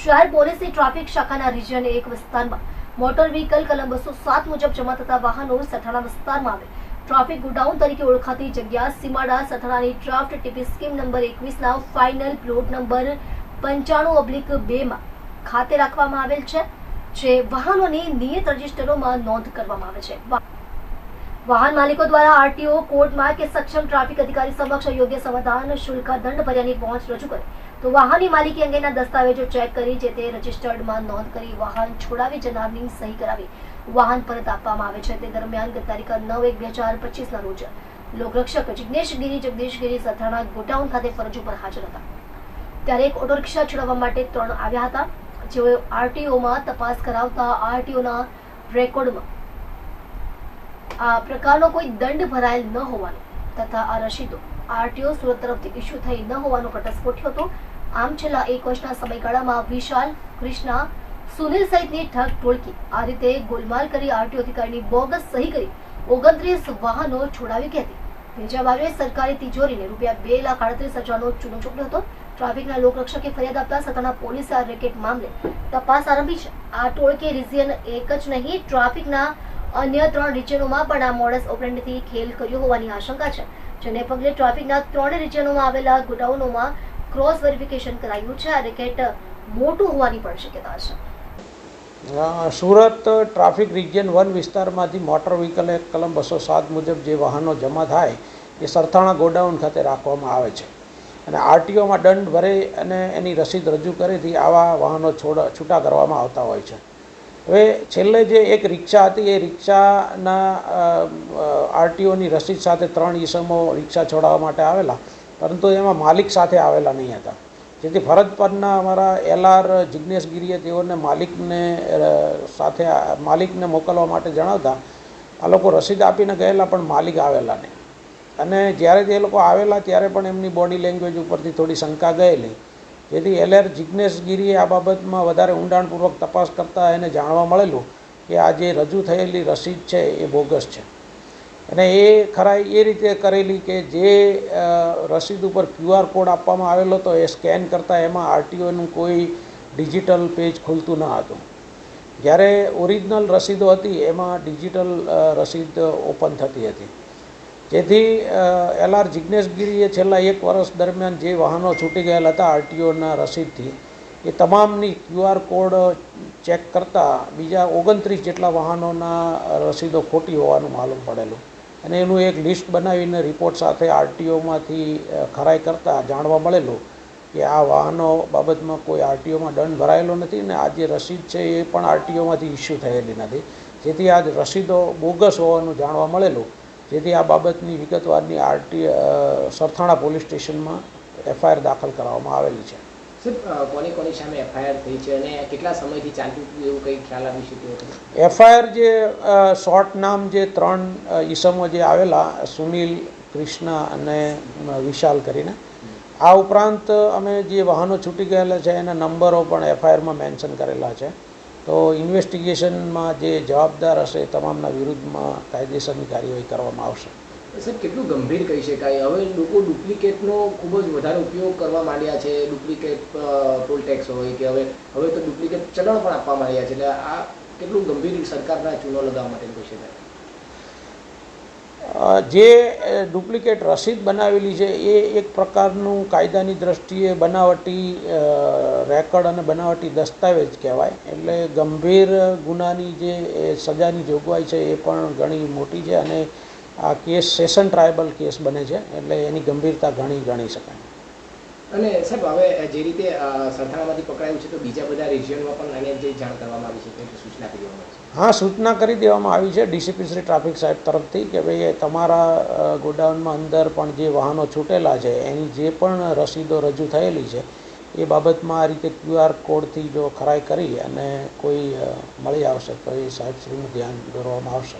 શહેર પોલીસે ટ્રાફિક શાખાના રિજિયન 1 વિસ્તારમાં મોટર વ્હીકલ કલમ 207 મુજબ જમા થતા વાહનો સઠાણા વિસ્તારમાં આવે ટ્રાફિક ગોડાઉન તરીકે ઓળખાતી જગ્યા સીમાડા સઠાણાની ડ્રાફ્ટ ટીપી સ્કીમ નંબર 21 ના ફાઇનલ પ્લોટ નંબર 95/2 માં ખાતે રાખવામાં આવેલ છે, જે વાહનોની નિયત રજિસ્ટરોમાં નોંધ કરવામાં આવે છે। વાહન માલિકો દ્વારા આરટીઓ કોર્ટમાં કે સક્ષમ ટ્રાફિક અધિકારી સમક્ષ યોગ્ય સમાધાન શુલ્ક દંડ ભર્યાની પહોંચ રજૂ કરે તો વાહનની માલિકી અંગેના દસ્તાવેજો ચેક કરી જે તે રજિસ્ટર્ડમાં નોંધ કરી વાહન છોડાવી જનારની સહી કરાવી વાહન પરત આપવામાં આવે છે। તે દરમિયાન ગત તારીખ 9/1/2025 ના રોજ લોકરક્ષક જિગ્નેશ ગીરી સથાણા ગોડાઉન ખાતે ફરજ ઉપર હાજર હતા, ત્યારે એક ઓટો રિક્ષા છોડાવવા માટે 3 આવ્યા હતા, જેઓ આરટીઓમાં તપાસ કરાવતા આરટીઓના રેકોર્ડમાં આ પ્રકારનો કોઈ દંડ ભરાયેલ ન હોવાનો તથા આ રસીદો આરટીઓ સુરત તરફથી ઇસ્યુ થઈ ન હોવાનો ઘટસ્ફોટ થયો હતો। આમ છેલ્લા 1 વર્ષના સમયગાળામાં વિશાલ, કૃષ્ણા, સુનિલ સહિતની ઠગ ટોળકી આ રીતે ગોલમાલ કરી આરટીઓ અધિકારીની બોગસ સહી કરી 29 વાહનો છોડાવી ગઈ હતી। બીજા બાજુએ સરકારી તિજોરીને ₹2,38,000નો ચૂનો ચોપ્યો હતો। ટ્રાફિકના લોકરક્ષકે ફરિયાદ આપતા સત્તાના પોલીસે આ રેકેટ મામલે તપાસ આરંભી છે। આ ટોળકે રિજિયન 1 જ નહીં ટ્રાફિકના અન્ય 3 રિજિયનોમાં પણ આ મોડસ ઓપરેન્ડીથી ખેલ કર્યો હોવાની આશંકા છે, જેને પગલે ટ્રાફિકના 3 રિજિયનોમાં આવેલા ગોડાઉનોમાં ક્રોસ વેરિફિકેશન કરાયું છે। આ રેકેટ મોટું હોવાની પણ શક્યતા છે। સુરત ટ્રાફિક રિજિયન 1 વિસ્તારમાંથી મોટર વ્હીકલ એક્ટ કલમ 207 મુજબ જે વાહનો જમા થાય એ સરથાણા ગોડાઉન ખાતે રાખવામાં આવે છે અને આરટીઓમાં દંડ ભરે અને એની રસીદ રજૂ કરેથી આવા વાહનો છૂટા કરવામાં આવતા હોય છે। હવે છેલ્લે જે એક રિક્ષા હતી એ રિક્ષાના આરટીઓની રસીદ સાથે 3 ઈસમો રિક્ષા છોડાવવા માટે આવેલા, પરંતુ એમાં માલિક સાથે આવેલા નહીં હતા, જેથી ફરજ પરના અમારા એલઆર જિગ્નેશ ગીરીએ તેઓને માલિકને મોકલવા માટે જણાવતા આ લોકો રસીદ આપીને ગયેલા પણ માલિક આવેલા નહીં, અને જ્યારે તે લોકો આવેલા ત્યારે પણ એમની બોડી લેંગ્વેજ ઉપરથી થોડી શંકા ગયેલી, જેથી એલઆર જિગ્નેશ ગીરીએ આ બાબતમાં વધારે ઊંડાણપૂર્વક તપાસ કરતાં એને જાણવા મળેલું કે આ જે રજૂ થયેલી રસીદ છે એ બોગસ છે અને એ ખરાઈ એ રીતે કરેલી કે જે રસીદ ઉપર QR કોડ આપવામાં આવેલો હતો એ સ્કેન કરતાં એમાં આરટીઓનું કોઈ ડિજિટલ પેજ ખુલતું ન હતું, જ્યારે ઓરિજિનલ રસીદો હતી એમાં ડિજિટલ રસીદ ઓપન થતી હતી, જેથી એલઆર જિગ્નેશ ગીરીએ છેલ્લા 1 વર્ષ દરમિયાન જે વાહનો છૂટી ગયેલા હતા આરટીઓના રસીદથી એ તમામની QR કોડ ચેક કરતાં બીજા 29 જેટલા વાહનોના રસીદો ખોટી હોવાનું માલુમ પડેલું અને એનું એક લિસ્ટ બનાવીને રિપોર્ટ સાથે આરટીઓમાંથી ખરાઈ કરતાં જાણવા મળેલું કે આ વાહનો બાબતમાં કોઈ આરટીઓમાં દંડ ભરાયેલો નથી અને આ જે રસીદ છે એ પણ આરટીઓમાંથી ઇસ્યુ થયેલી નથી, જેથી આ રસીદો બોગસ હોવાનું જાણવા મળેલું, જેથી આ બાબતની વિગતવારની સરથાણા પોલીસ સ્ટેશનમાં FIR દાખલ કરવામાં આવેલી છે। કોની સામે FIR થઈ છે અને કેટલા સમયથી ચાલતું એવું કંઈ ખ્યાલ આવી શકે? FIR જે શોર્ટ નામ જે 3 ઈસમો જે આવેલા સુનિલ, કૃષ્ણા અને વિશાલ કરીને, આ ઉપરાંત અમે જે વાહનો છૂટી ગયેલા છે એના નંબરો પણ FIRમાં મેન્શન કરેલા છે, તો ઇન્વેસ્ટિગેશનમાં જે જવાબદાર હશે તમામના વિરુદ્ધમાં કાયદેસરની કાર્યવાહી કરવામાં આવશે। સર, કેટલું ગંભીર કહી શકાય? હવે લોકો ડુપ્લિકેટનો ખૂબ જ વધારે ઉપયોગ કરવા માંડ્યા છે, ડુપ્લિકેટ ટોલ ટેક્સ હોય કે હવે તો ડુપ્લિકેટ ચલણ પણ આપવા માંડ્યા છે, એટલે આ કેટલું ગંભીર સરકારના ચૂનો લગાવવા માટે કહી શકાય? જે ડુપ્લિકેટ રસીદ બનાવેલી છે એ એક પ્રકારનું કાયદાની દ્રષ્ટિએ બનાવટી રેકર્ડ અને બનાવટી દસ્તાવેજ કહેવાય, એટલે ગંભીર ગુનાની જે સજાની જોગવાઈ છે એ પણ ઘણી મોટી છે અને આ કેસ સેશન ટ્રાયબલ કેસ બને છે, એટલે એની ગંભીરતા ઘણી ગણી શકાય। અને સાહેબ, હવે જે રીતે સરથાણામાંથી પકડાયું છે તો બીજા બધા રિજિયનમાં પણ આને જે જાણ કરવામાં આવી છે, સૂચના કરી દેવામાં આવી છે? હા, સૂચના કરી દેવામાં આવી છે ડીસીપી શ્રી ટ્રાફિક સાહેબ તરફથી કે ભાઈ તમારા ગોડાઉનમાં અંદર પણ જે વાહનો છૂટેલા છે એની જે પણ રસીદો રજૂ થયેલી છે એ બાબતમાં આ રીતે QR કોડથી જો ખરાઈ કરી અને કોઈ મળી આવશે તો એ સાહેબશ્રીનું ધ્યાન દોરવામાં આવશે।